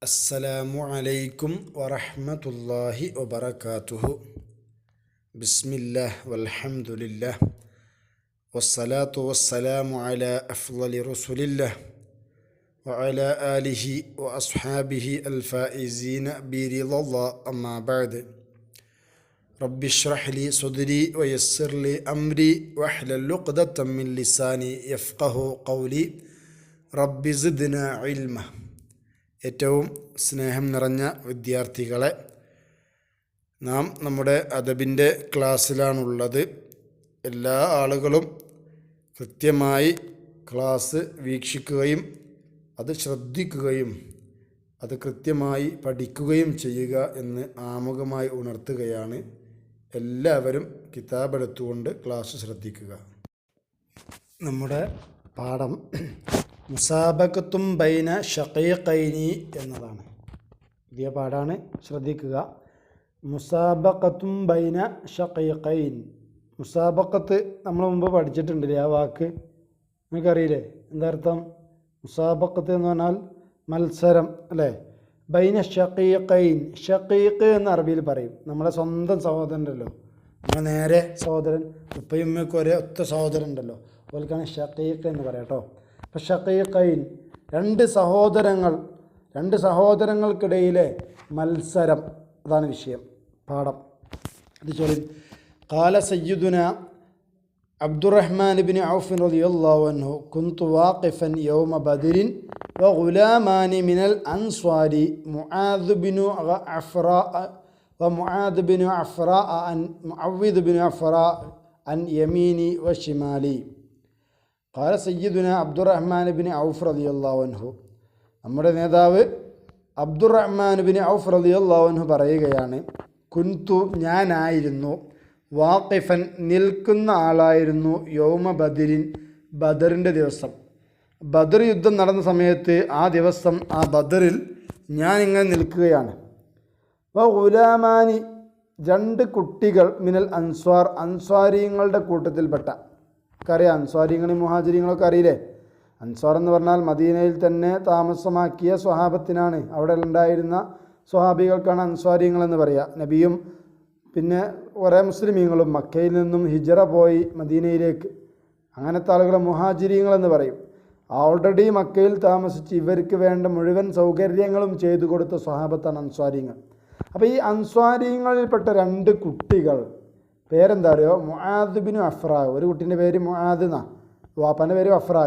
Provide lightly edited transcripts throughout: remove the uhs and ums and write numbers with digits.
അസ്സലാമു അലൈക്കും വറഹ്മത്തുള്ളാഹി വബറകാതുഹു. ബിസ്മില്ലാഹ് വൽഹംദുലില്ലാഹ് വസ്സലാത്തു വസ്സലാമു അലാ അഫ്ളലി റസൂലില്ലാഹ് വഅലാ ആലിഹി വഅസ്ഹാബിഹി അൽഫായിസീന ബിറിളല്ലാഹ്. അമ്മാ ബഅദ്. റബ്ബി ഇശ്റഹ് ലി സദ്രി വയസ്സിർ ലി അംരി വഹ്ലൽ ഉഖ്ദതം മിൻ ലിസാനി യഫ്ഖഹു ഖൗലി. റബ്ബി സിദ്നാ ഇൽമ. ഏറ്റവും സ്നേഹം നിറഞ്ഞ വിദ്യാർത്ഥികളെ, നാം നമ്മുടെ അദബിൻ്റെ ക്ലാസ്സിലാണുള്ളത്. എല്ലാ ആളുകളും കൃത്യമായി ക്ലാസ് വീക്ഷിക്കുകയും അത് ശ്രദ്ധിക്കുകയും അത് കൃത്യമായി പഠിക്കുകയും ചെയ്യുക എന്ന് ആമുഖമായി ഉണർത്തുകയാണ്. എല്ലാവരും കിതാബെടുത്തുകൊണ്ട് ക്ലാസ് ശ്രദ്ധിക്കുക. നമ്മുടെ പാഠം മുസാബഖത്തും ബൈന ഷഖീഖൈനി എന്നതാണ്. പുതിയ പാഠാണ്, ശ്രദ്ധിക്കുക. മുസാബഖത്തും ബൈന ഷഖീഖൈൻ. മുസാബഖത്ത് നമ്മൾ മുമ്പ് പഠിച്ചിട്ടുണ്ടല്ലേ, ആ വാക്ക് നിങ്ങൾക്കറിയില്ലേ എന്താ അർത്ഥം? മുസാബഖത്ത് എന്ന് പറഞ്ഞാൽ മത്സരം അല്ലേ. ബൈന ഷഖീഖൈൻ, ഷഖീഖ് എന്ന് അറബിയിൽ പറയും. നമ്മളെ സ്വന്തം സഹോദരൻ ഉണ്ടല്ലോ, നമ്മളെ നേരെ സഹോദരൻ, ഉപ്പയും ഉമ്മയ്ക്കും ഒരേ ഒറ്റ സഹോദരൻ ഉണ്ടല്ലോ, അതുപോലെക്കാണ് ഷഖീഖ് എന്ന് പറയാം കേട്ടോ. അപ്പം ഷഖീഖൈൻ, രണ്ട് സഹോദരങ്ങൾക്കിടയിലെ മത്സരം, അതാണ് വിഷയം, പാഠം. അത് ചൊല്ലി ഖാല സയ്യിദുന അബ്ദുറഹ്മാൻ ഇബ്നു ഔഫ് റളിയല്ലാഹു അൻഹു കുന്തു വാഖിഫൻ യൗമ ബദരിൻ വഗുലാമാനി മിനൽ അൻസ്വാരി മുആദ് ബിനു അഫ്റാ വമുആദ് ബിനു അഫ്റാ അൻ മുഅവ്വിദ് ബിനു അഫ്റാ അൻ യമീനി വശിമാലി. ഖാല സയ്യിദുന അബ്ദുറഹ്മാൻ ഇബ്നു ഔഫ് റളിയല്ലാഹു അൻഹു, നമ്മുടെ നേതാവ് അബ്ദുറഹ്മാൻ ഇബ്നു ഔഫ് റളിയല്ലാഹു അൻഹു പറയുകയാണ്, കുന്തു, ഞാനായിരുന്നു, വാഖിഫൻ, നിൽക്കുന്ന ആളായിരുന്നു, യൗമ ബദരിൻ, ബദറിൻ്റെ ദിവസം. ബദർ യുദ്ധം നടന്ന സമയത്ത് ആ ദിവസം ആ ബദറിൽ ഞാനിങ്ങനെ നിൽക്കുകയാണ്. ഗുലാമാനി, രണ്ട് കുട്ടികൾ, മിനൽ അൻസ്വാർ, അൻസ്വാരിങ്ങളുടെ കൂട്ടത്തിൽപ്പെട്ട. അറിയാം, അൻസ്വാരിങ്ങളും മുഹാജിരിങ്ങളൊക്കെ അറിയില്ലേ. അൻസ്വാർ എന്ന് പറഞ്ഞാൽ മദീനയിൽ തന്നെ താമസമാക്കിയ സ്വഹാബത്തിനാണ്, അവിടെ ഉണ്ടായിരുന്ന സ്വഹാബികൾക്കാണ് അൻസ്വാരിങ്ങളെന്ന് പറയുക. നബിയും പിന്നെ കുറേ മുസ്ലിമീങ്ങളും മക്കയിൽ നിന്നും ഹിജറ പോയി മദീനയിലേക്ക്, അങ്ങനത്തെ ആളുകളെ മുഹാജിരിങ്ങളെന്ന് പറയും. ഓൾറെഡി മക്കയിൽ താമസിച്ച് ഇവർക്ക് വേണ്ട മുഴുവൻ സൗകര്യങ്ങളും ചെയ്തു കൊടുത്ത സ്വഹാബത്താണ് അൻസ്വാരിങ്ങൾ. അപ്പോൾ ഈ അൻസ്വാരിങ്ങളിൽപ്പെട്ട രണ്ട് കുട്ടികൾ, പേരെന്താ അറിയോ? മുആദ് ബിനു അഫ്റാ. ഒരു കുട്ടീൻ്റെ പേര് മുആദ് എന്നാ, വാപ്പാൻ്റെ പേര് അഫ്റാ.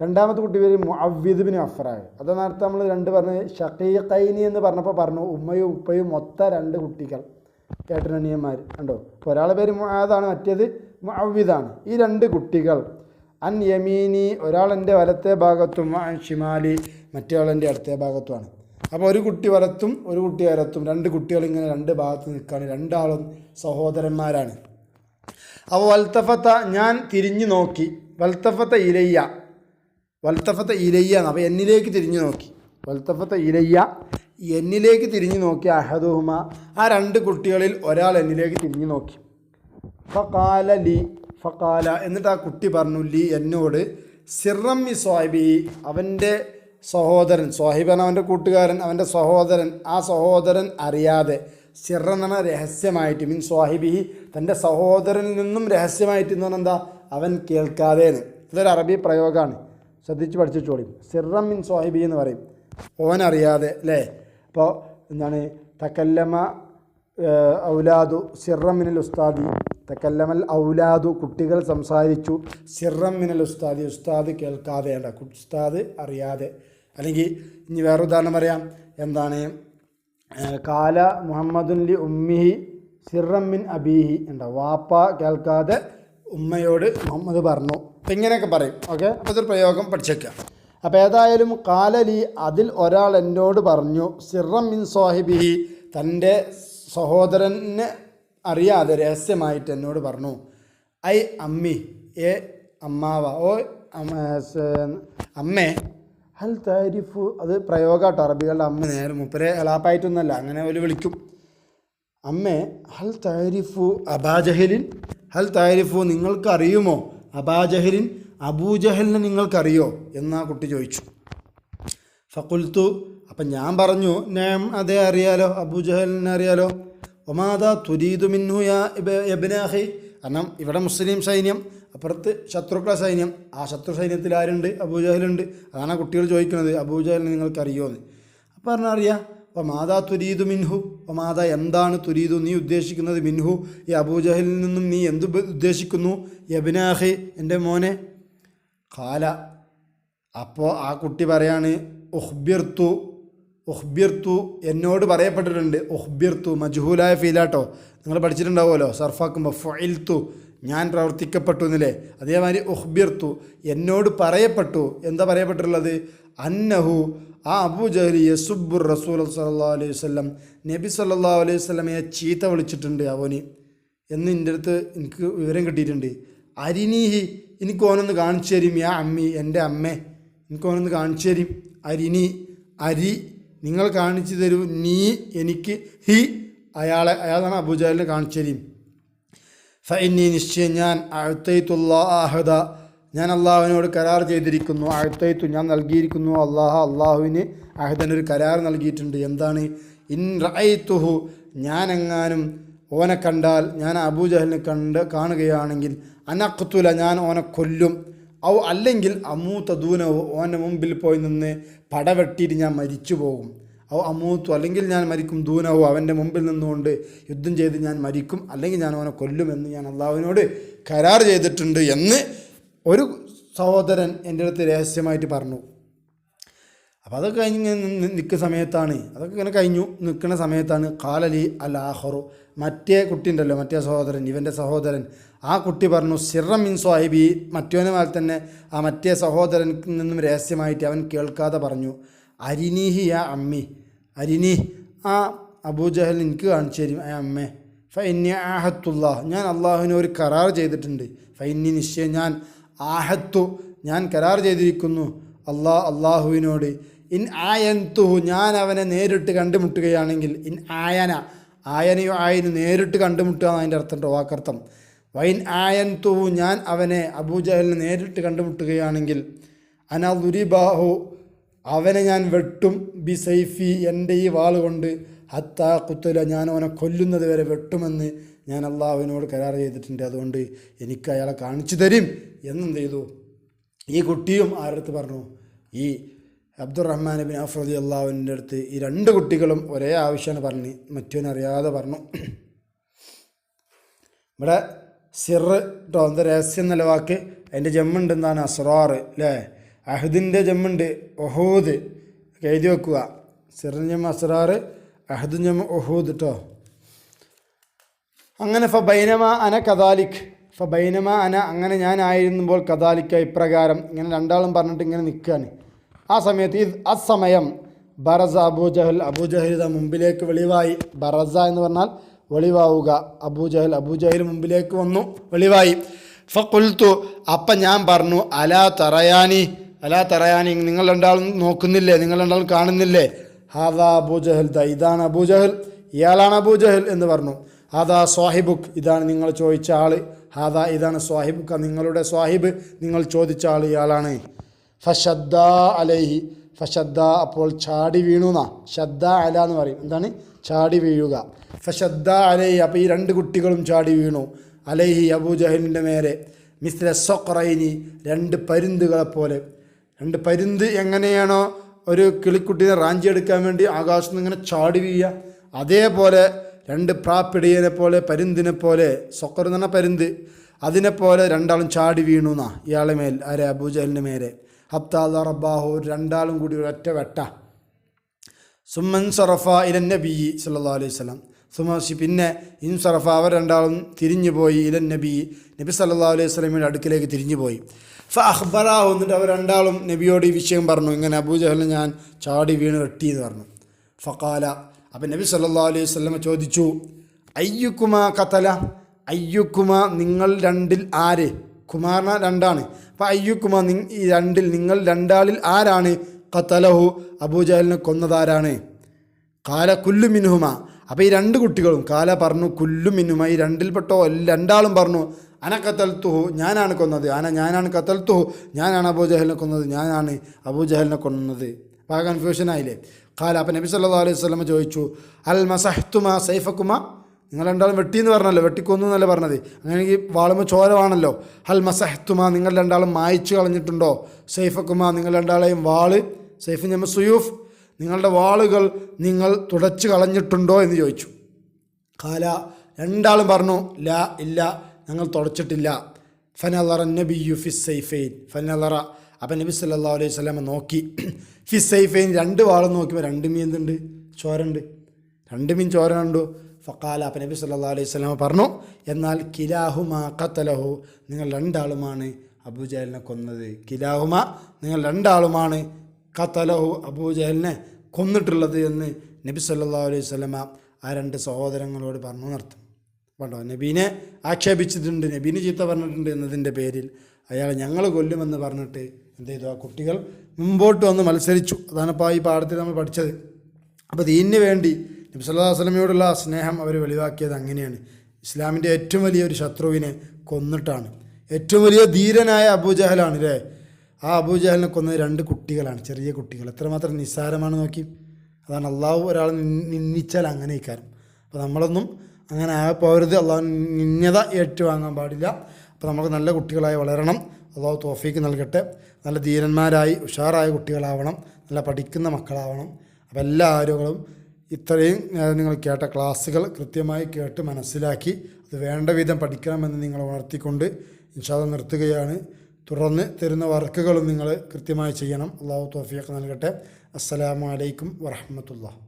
രണ്ടാമത്തെ കുട്ടി പേര് മുഅവ്വിദ് ബിനു അഫ്റാ. അത് നേരത്തെ നമ്മൾ രണ്ട് പറഞ്ഞ് ഷഖീഖൈനി എന്ന് പറഞ്ഞപ്പോൾ പറഞ്ഞു, ഉമ്മയും ഉപ്പയും മൊത്തം രണ്ട് കുട്ടികൾ, ഏട്ടനനിയന്മാർ കണ്ടോ. അപ്പോൾ ഒരാളുടെ പേര് മുആദാണ്, മറ്റേത് മുഅവ്വിദാണ്. ഈ രണ്ട് കുട്ടികൾ, അൻ യമീനി, ഒരാൾ എൻ്റെ വലത്തെ ഭാഗത്തും, അൻ ഷിമാലി, മറ്റേ ആൾ എൻ്റെ അടുത്ത ഭാഗത്തുമാണ്. അപ്പോൾ ഒരു കുട്ടി വലത്തും ഒരു കുട്ടി ഇടത്തും, രണ്ട് കുട്ടികൾ ഇങ്ങനെ രണ്ട് ഭാഗത്ത് നിൽക്കുകയാണ്, രണ്ടാളും സഹോദരന്മാരാണ്. അപ്പോൾ വൽത്തഫത്ത, ഞാൻ തിരിഞ്ഞു നോക്കി, വൽത്തഫത്ത ഇലയ്യ അപ്പോൾ എന്നിലേക്ക് തിരിഞ്ഞു നോക്കി, വൽത്തഫത്ത ഇലയ്യ, എന്നിലേക്ക് തിരിഞ്ഞു നോക്കി, അഹദുഹുമ, ആ രണ്ട് കുട്ടികളിൽ ഒരാൾ എന്നിലേക്ക് തിരിഞ്ഞു നോക്കി. ഫഖാല എന്നിട്ട് ആ കുട്ടി പറഞ്ഞു, ലി, എന്നോട്, സിറമ്മി സ്വാഹിബി, അവൻ്റെ സഹോദരൻ, സ്വാഹിബൻ അവൻ്റെ കൂട്ടുകാരൻ, അവൻ്റെ സഹോദരൻ, ആ സഹോദരൻ അറിയാതെ, സിറെന്ന രഹസ്യമായിട്ട്, മീൻ സ്വാഹിബിഹി, തൻ്റെ സഹോദരനിൽ നിന്നും രഹസ്യമായിട്ട് എന്ന് പറഞ്ഞാൽ എന്താ, അവൻ കേൾക്കാതെന്ന്. ഇതൊരു അറബി പ്രയോഗമാണ്, ശ്രദ്ധിച്ച് പഠിച്ചോളി. സിറം മിൻ സ്വാഹിബി എന്ന് പറയും, ഓനറിയാതെ അല്ലേ. അപ്പോൾ എന്താണ്, തക്കല്ലമ ഔലാദു സിറം മിനൽ ഉസ്താദി, തക്കല്ലമൽ ഔലാദു, കുട്ടികൾ സംസാരിച്ചു, സിറം മിനൽ ഉസ്താദി, ഉസ്താദ് കേൾക്കാതെ, ഉസ്താദ് അറിയാതെ. അല്ലെങ്കിൽ ഇനി വേറെ ഉദാഹരണം പറയാം, എന്താണ്, കാല മുഹമ്മദുൻ ലി ഉമ്മിഹി സിറം മിൻ അബീഹി, വാപ്പ കേൾക്കാതെ ഉമ്മയോട് മുഹമ്മദ് പറഞ്ഞു. അപ്പം ഇങ്ങനെയൊക്കെ പറയും. ഓക്കെ, അപ്പോൾ ഇതൊരു പ്രയോഗം പഠിച്ചേക്കുക. അപ്പോൾ ഏതായാലും കാലലി, അതിൽ ഒരാൾ എന്നോട് പറഞ്ഞു, സിറം മിൻ സ്വാഹിബിഹി, തൻ്റെ സഹോദരനെ അറിയാതെ രഹസ്യമായിട്ട് എന്നോട് പറഞ്ഞു, ഐ അമ്മി, ഏ അമ്മാവ, ഓ അമ്മേ, ഹൽ താരിഫു, അത് പ്രയോഗമാട്ടോ അറബികളുടെ. അമ്മ നേരെ മുപ്പരെ ഹലാപ്പായിട്ടൊന്നല്ല, അങ്ങനെ ഒരു വിളിക്കും. അമ്മേ, ഹൽ താരിഫു അബാജഹലിൻ, ഹൽ താരിഫു, നിങ്ങൾക്കറിയുമോ, അബാജഹലിൻ, അബൂജഹലിനെ നിങ്ങൾക്കറിയോ എന്നാ കുട്ടി ചോദിച്ചു. ഫഖുൽത്തു, അപ്പം ഞാൻ പറഞ്ഞു, നാം അതേ അറിയാലോ, അബൂജഹലിനെ അറിയാലോ. ഒമാദാ തുരീദു മിൻഹു യാ ഇബ്ന അഖി, കാരണം ഇവിടെ മുസ്ലിം സൈന്യം, അപ്പുറത്ത് ശത്രുക്കള സൈന്യം. ആ ശത്രു സൈന്യത്തിൽ ആരുണ്ട്? അബൂജഹലുണ്ട്. അതാണ് കുട്ടികൾ ചോദിക്കുന്നത്, അബൂജഹലിനെ നിങ്ങൾക്കറിയോ എന്ന്. അപ്പം പറഞ്ഞാൽ അറിയാം. അപ്പോൾ മാതാ തുരീദു മിൻഹു, അപ്പോൾ മാതാ എന്താണ് തുരീദു നീ ഉദ്ദേശിക്കുന്നത്, മിൻഹു ഈ അബൂജഹലിൽ നിന്നും നീ എന്ത് ഉദ്ദേശിക്കുന്നു, ഇബ്ന അഖി എൻ്റെ മോനെ. ഖാല, അപ്പോൾ ആ കുട്ടി പറയാണ്, ഉഖ്ബിർതു എന്നോട് പറയപ്പെട്ടിട്ടുണ്ട്. ഉഖ്ബിർതു മജ്ഹൂലായ ഫീലാട്ടോ, നിങ്ങൾ പഠിച്ചിട്ടുണ്ടാവുമല്ലോ സർഫാക്കുമ്പോൾ. ഫുഇൽതു ഞാൻ പ്രവർത്തിക്കപ്പെട്ടു എന്നില്ലേ, അതേമാതിരി ഉഖ്ബിർതു എന്നോട് പറയപ്പെട്ടു. എന്താ പറയപ്പെട്ടിട്ടുള്ളത്? അന്നഹു ആ അബൂജഹൽ യസുബ്ബുർ റസൂൽ സല്ലല്ലാഹു അലൈഹി വസല്ലം, നബി സല്ലല്ലാഹു അലൈഹി വസല്ലമയെ ചീത്ത വിളിച്ചിട്ടുണ്ട് അവന് എന്ന് എൻ്റെ അടുത്ത് എനിക്ക് വിവരം കിട്ടിയിട്ടുണ്ട്. അരിനീഹി എനിക്ക് ഓനൊന്ന് കാണിച്ചു തരും, യാ അമ്മി എൻ്റെ അമ്മേ എനിക്ക് ഓനൊന്ന് കാണിച്ചു തരും. അരിനി അരി നിങ്ങൾ കാണിച്ചു തരൂ, നീ എനിക്ക് ഹി അയാളാണ് അബൂജഹലിനെ കാണിച്ചു തരും. ഫഇന്നി നിശ്ചയം ഞാൻ അഅ്തൈതുല്ലാഹദ ഞാൻ അള്ളാഹുവിനോട് കരാർ ചെയ്തിരിക്കുന്നു. അഅ്തൈതു ഞാൻ നൽകിയിരിക്കുന്നു അള്ളാഹുവിന് അഹദനൊരു കരാർ നൽകിയിട്ടുണ്ട്. എന്താണ്? ഇൻ റഅയ്തുഹു ഞാനെങ്ങാനും ഓനെ കണ്ടാൽ, ഞാൻ അബൂജഹലിനെ കാണുകയാണെങ്കിൽ, അനഖ്തുല ഞാൻ ഓനെ കൊല്ലും, ഔ അല്ലെങ്കിൽ അമൂത്ത ദൂനഹു ഓൻ്റെ മുമ്പിൽ പോയി നിന്ന് പടവെട്ടിയിട്ട് ഞാൻ മരിച്ചു പോകും. ഔ അമൂത്തു അല്ലെങ്കിൽ ഞാൻ മരിക്കും, ദൂനഹു അവൻ്റെ മുമ്പിൽ നിന്നുകൊണ്ട് യുദ്ധം ചെയ്ത് ഞാൻ മരിക്കും, അല്ലെങ്കിൽ ഞാൻ അവനെ കൊല്ലുമെന്ന് ഞാൻ അള്ളാഹുവിനോട് കരാർ ചെയ്തിട്ടുണ്ട് എന്ന് ഒരു സഹോദരൻ എൻ്റെ അടുത്ത് രഹസ്യമായിട്ട് പറഞ്ഞു. അപ്പോൾ അതൊക്കെ കഴിഞ്ഞ് നിൽക്കുന്ന സമയത്താണ്, അതൊക്കെ ഇങ്ങനെ കഴിഞ്ഞു നിൽക്കുന്ന സമയത്താണ് ഖാലലി അൽ ആഖറു, മറ്റേ കുട്ടി ഉണ്ടല്ലോ, മറ്റേ സഹോദരൻ, ഇവൻ്റെ സഹോദരൻ, ആ കുട്ടി പറഞ്ഞു, സിറം മിൻ സ്വാഹിബി, മറ്റവനെ പോലെ തന്നെ ആ മറ്റേ സഹോദരനിൽ നിന്നും രഹസ്യമായിട്ട് അവൻ കേൾക്കാതെ പറഞ്ഞു, അരിനീഹി യാ അമ്മി, അരിനി ആ അബൂജഹൽ എനിക്ക് കാണിച്ചു തരും ആ അമ്മേ. ഫഇന്നി ആഹത്തുല്ലാ ഞാൻ അള്ളാഹുവിനെ ഒരു കരാർ ചെയ്തിട്ടുണ്ട്. ഫഇന്നി നിശ്ചയം ഞാൻ ആഹത്തു ഞാൻ കരാർ ചെയ്തിരിക്കുന്നു അള്ളാഹുവിനോട്. ഇൻ ആയൻതുഹു ഞാൻ അവനെ നേരിട്ട് കണ്ടുമുട്ടുകയാണെങ്കിൽ, ഇൻ ആയനയോ ആയനു നേരിട്ട് കണ്ടുമുട്ടുക എന്നതിൻ്റെ അർത്ഥം വാക്കർത്ഥം. വൈൻ ആയൻതുഹു ഞാൻ അവനെ അബൂജഹലിനെ നേരിട്ട് കണ്ടുമുട്ടുകയാണെങ്കിൽ, അന ദുരിബാഹു അവനെ ഞാൻ വെട്ടും, ബി സൈഫി എൻ്റെ ഈ വാളുകൊണ്ട്, ഹത്താ കുത്തുല ഞാൻ അവനെ കൊല്ലുന്നത് വരെ വെട്ടുമെന്ന് ഞാൻ അള്ളാഹുവിനോട് കരാർ ചെയ്തിട്ടുണ്ട്. അതുകൊണ്ട് എനിക്ക് അയാളെ കാണിച്ചു തരും എന്നെന്ത് ചെയ്തു ഈ കുട്ടിയും ആരടുത്ത് പറഞ്ഞു, ഈ അബ്ദുറഹ്മാൻ ബിൻ ഔഫ് റളിയല്ലാഹുവിൻ്റെ അടുത്ത് ഈ രണ്ട് കുട്ടികളും ഒരേ ആവശ്യമാണ് പറഞ്ഞ്, മറ്റവനറിയാതെ പറഞ്ഞു. ഇവിടെ സിറ് കേട്ടോ, എന്താ രഹസ്യം എന്നുള്ള വാക്ക്, അതിൻ്റെ ജമ്മുണ്ട് എന്താണ്, അസ്റാർ അല്ലേ. അഹദിൻ്റെ ജമ്മുണ്ട് ഒഹൂദ്, എഴുതി വെക്കുക. സിറിന് ജമ്മ അസ്റാർ, അഹദുൻ ജമ്മ ഒഹൂദ് കേട്ടോ. അങ്ങനെ ഫബൈനമ അന കദാലിക്, ഫബൈനമ അന അങ്ങനെ ഞാനായിരുന്നുമ്പോൾ, കദാലിക്ക ഇപ്രകാരം, ഇങ്ങനെ രണ്ടാളും പറഞ്ഞിട്ട് ഇങ്ങനെ നിൽക്കുകയാണ്. ആ സമയത്ത് അസമയം ബറസ അബൂജഹൽ മുമ്പിലേക്ക് വെളിവായി. ബറസ എന്ന് പറഞ്ഞാൽ വെളിവാവുക. അബൂജഹൽ മുമ്പിലേക്ക് വന്നു, വെളിവായി. ഫഖുൽതു അപ്പം ഞാൻ പറഞ്ഞു, അലാ തറയാനി നിങ്ങൾ രണ്ടാളും നോക്കുന്നില്ലേ, നിങ്ങൾ രണ്ടാളും കാണുന്നില്ലേ, ഹാദാ അബൂജഹൽ, ഇതാണ് അബൂജഹൽ, ഇയാളാണ് അബൂജഹൽ എന്ന് പറഞ്ഞു. ഹാദാ സ്വാഹിബുക്ക് ഇതാണ് നിങ്ങൾ ചോദിച്ച ആൾ, ഹാദാ ഇതാണ് സ്വാഹിബുക്ക നിങ്ങളുടെ സ്വാഹിബ്, നിങ്ങൾ ചോദിച്ച ആൾ ഇയാളാണ്. ഫശദ്ദ അലൈഹി, ഫശദ്ദ അപ്പോൾ ചാടി വീണുന്നാ, ശദ്ദ അല എന്ന് പറയും, എന്താണ് ചാടി വീഴുക. ഫശദ്ദ അലൈഹി അപ്പോൾ ഈ രണ്ട് കുട്ടികളും ചാടി വീണു, അലൈഹി അബൂജഹലിൻ്റെ മേലെ, മിസ്ല സൊഖറൈനി രണ്ട് പരുന്തുകളെപ്പോലെ. രണ്ട് പരുന്ത് എങ്ങനെയാണോ ഒരു കിളിക്കുട്ടീനെ റാഞ്ചിയെടുക്കാൻ വേണ്ടി ആകാശത്ത് നിന്ന് ഇങ്ങനെ ചാടി വീഴുക, അതേപോലെ രണ്ട് പ്രാപ്പിടിയനെ പോലെ, പരുന്തിനെ പോലെ, സൊക്കർ എന്ന് പറഞ്ഞാൽ പരുന്ത്, അതിനെപ്പോലെ രണ്ടാളും ചാടി വീണു എന്നാ ഇയാളെ മേൽ, ആരെ അബൂജഹലിൻ്റെ മേലെ. ഹത്താ റബ്ബാഹു രണ്ടാളും കൂടി ഒരൊറ്റ വെട്ട. സുമ്മൻ സറഫ ഇലൻ നബി സല്ലല്ലാഹു അലൈഹി വസല്ലം, പിന്നെ ഇൻസറഫ അവർ രണ്ടാളും തിരിഞ്ഞു പോയി, ഇലൻ നബി സല്ലല്ലാഹു അലൈഹി വസല്ലമയുടെ അടുക്കിലേക്ക് തിരിഞ്ഞു പോയി. അഖ്ബറാഹു എന്നിട്ട് അവർ രണ്ടാളും നബിയോട് ഈ വിഷയം പറഞ്ഞു, ഇങ്ങനെ അബൂജഹലിനെ ഞാൻ ചാടി വീണ് വെട്ടി എന്ന് പറഞ്ഞു. ഫഖാല അപ്പം നബി സല്ലല്ലാഹു അലൈഹി വസല്ലം ചോദിച്ചു, അയ്യുക്കുമാ ഖതല, അയ്യുക്കുമാ നിങ്ങൾ രണ്ടിൽ ആര്, കുമാർന രണ്ടാണ്, അപ്പം അയ്യുക്കുമാ ഈ രണ്ടിൽ നിങ്ങൾ രണ്ടാളിൽ ആരാണ്, ഖതലഹു അബൂജഹലിനെ കൊന്നതാരാണ്. കാല കുല്ലു മിൻഹുമ അപ്പോൾ ഈ രണ്ട് കുട്ടികളും കാല പറഞ്ഞു, കുല്ലു മിൻഹുമ ഈ രണ്ടിൽപ്പെട്ടോ രണ്ടാളും പറഞ്ഞു, അന ഖതൽതുഹു ഞാനാണ് കൊന്നത്, ഞാനാണ് ഖതൽതുഹു ഞാനാണ് അബൂജഹലിനെ കൊന്നത്, ഞാനാണ് അബൂജഹലിനെ കൊന്നത്. അപ്പോൾ ആ കൺഫ്യൂഷൻ ആയില്ലേ. ഖാല, അപ്പം നബി സല്ലല്ലാഹു അലൈഹി വസല്ലം ചോദിച്ചു, അൽ മസഹ്തുമാ സൈഫക്കുമാ, നിങ്ങൾ രണ്ടാളും വെട്ടി എന്ന് പറഞ്ഞല്ലോ, വെട്ടിക്കൊന്നു എന്നല്ല പറഞ്ഞത്. അങ്ങനെയെങ്കിൽ വാളുമ്പോൾ ചോരമാണല്ലോ. ഹൽ മസഹ്തുമാ, നിങ്ങൾ രണ്ടാളും മായ്ച്ചു കളഞ്ഞിട്ടുണ്ടോ? സൈഫക്കുമാ, നിങ്ങൾ രണ്ടാളെയും വാള്, സൈഫ് ഞമ്മ സുയൂഫ്, നിങ്ങളുടെ വാളുകൾ നിങ്ങൾ തുടച്ച് കളഞ്ഞിട്ടുണ്ടോ എന്ന് ചോദിച്ചു. ഖാല, രണ്ടാളും പറഞ്ഞു ലാ, ഇല്ല, ഞങ്ങൾ തുടച്ചിട്ടില്ല. ഫനളറ നബിയ്യു ഫി സൈഫൈൻ, ഫനളറ, അപ്പം നബി സല്ലല്ലാഹു അലൈഹി വസല്ലം നോക്കി, ഫി സൈഫൈൻ, രണ്ട് വാളും നോക്കിയപ്പോൾ രണ്ട് മീൻ എന്തുണ്ട്? ചോരണ്ട്, രണ്ട് മീൻ ചോര കണ്ടു. ഫഖാല, അപ്പം നബി സല്ലല്ലാഹു അലൈഹി വസല്ലം പറഞ്ഞു, എന്നാൽ കിലാഹുമാ ഖതലഹു, നിങ്ങൾ രണ്ടാളുമാണ് അബൂജഹലിനെ കൊന്നത്. കിലാഹുമ, നിങ്ങൾ രണ്ടാളുമാണ് ഖതലഹു, അബൂജഹലിനെ കൊന്നിട്ടുള്ളത് എന്ന് നബി സല്ലല്ലാഹു അലൈഹി വസല്ലം ആ രണ്ട് സഹോദരങ്ങളോട് പറഞ്ഞു നിർത്തും. കണ്ടോ, നബീനെ ആക്ഷേപിച്ചിട്ടുണ്ട്, നബീനെ ചീത്ത പറഞ്ഞിട്ടുണ്ട് എന്നതിൻ്റെ പേരിൽ അയാൾ ഞങ്ങൾ കൊല്ലുമെന്ന് പറഞ്ഞിട്ട് എന്ത് ചെയ്തു? ആ കുട്ടികൾ മുമ്പോട്ട് വന്ന് മത്സരിച്ചു. അതാണിപ്പോൾ ഈ പാഠത്തിൽ നമ്മൾ പഠിച്ചത്. അപ്പോൾ ദീനിന് വേണ്ടി നബി സല്ലല്ലാഹു അലൈഹി വസല്ലമയോടുള്ള സ്നേഹം അവർ വെളിവാക്കിയത് അങ്ങനെയാണ്. ഇസ്ലാമിൻ്റെ ഏറ്റവും വലിയൊരു ശത്രുവിനെ കൊന്നിട്ടാണ്. ഏറ്റവും വലിയ ധീരനായ അബൂജഹലാണ് അല്ലേ. ആ അബൂജഹലിനെ കൊന്നത് രണ്ട് കുട്ടികളാണ്, ചെറിയ കുട്ടികൾ. എത്രമാത്രം നിസ്സാരമാണ് നോക്കി. അതാണ് അള്ളാഹു ഒരാൾ നിന്ദിച്ചാൽ അങ്ങനെ ഇക്കാരം. അപ്പോൾ നമ്മളൊന്നും അങ്ങനെ പോകരുത്, അള്ളാഹു നിന്യത ഏറ്റുവാങ്ങാൻ പാടില്ല. അപ്പോൾ നമുക്ക് നല്ല കുട്ടികളായി വളരണം. അള്ളാഹു തൗഫീക്ക് നൽകട്ടെ. നല്ല ധീരന്മാരായി ഉഷാറായ കുട്ടികളാവണം, നല്ല പഠിക്കുന്ന മക്കളാവണം. അപ്പോൾ എല്ലാ ആളുകളും ഇത്രയും നിങ്ങൾ കേട്ട ക്ലാസ്സുകൾ കൃത്യമായി കേട്ട് മനസ്സിലാക്കി അത് വേണ്ട വിധം പഠിക്കണമെന്ന് നിങ്ങൾ ഉണർത്തിക്കൊണ്ട് ഇൻഷാ അല്ലാഹ് നിർത്തുകയാണ്. തുടർന്ന് തരുന്ന വർക്കുകളും നിങ്ങൾ കൃത്യമായി ചെയ്യണം. അള്ളാഹു തൗഫീഖ് നൽകട്ടെ. അസ്സലാമു അലൈക്കും വറഹ്മത്തുള്ളാഹി.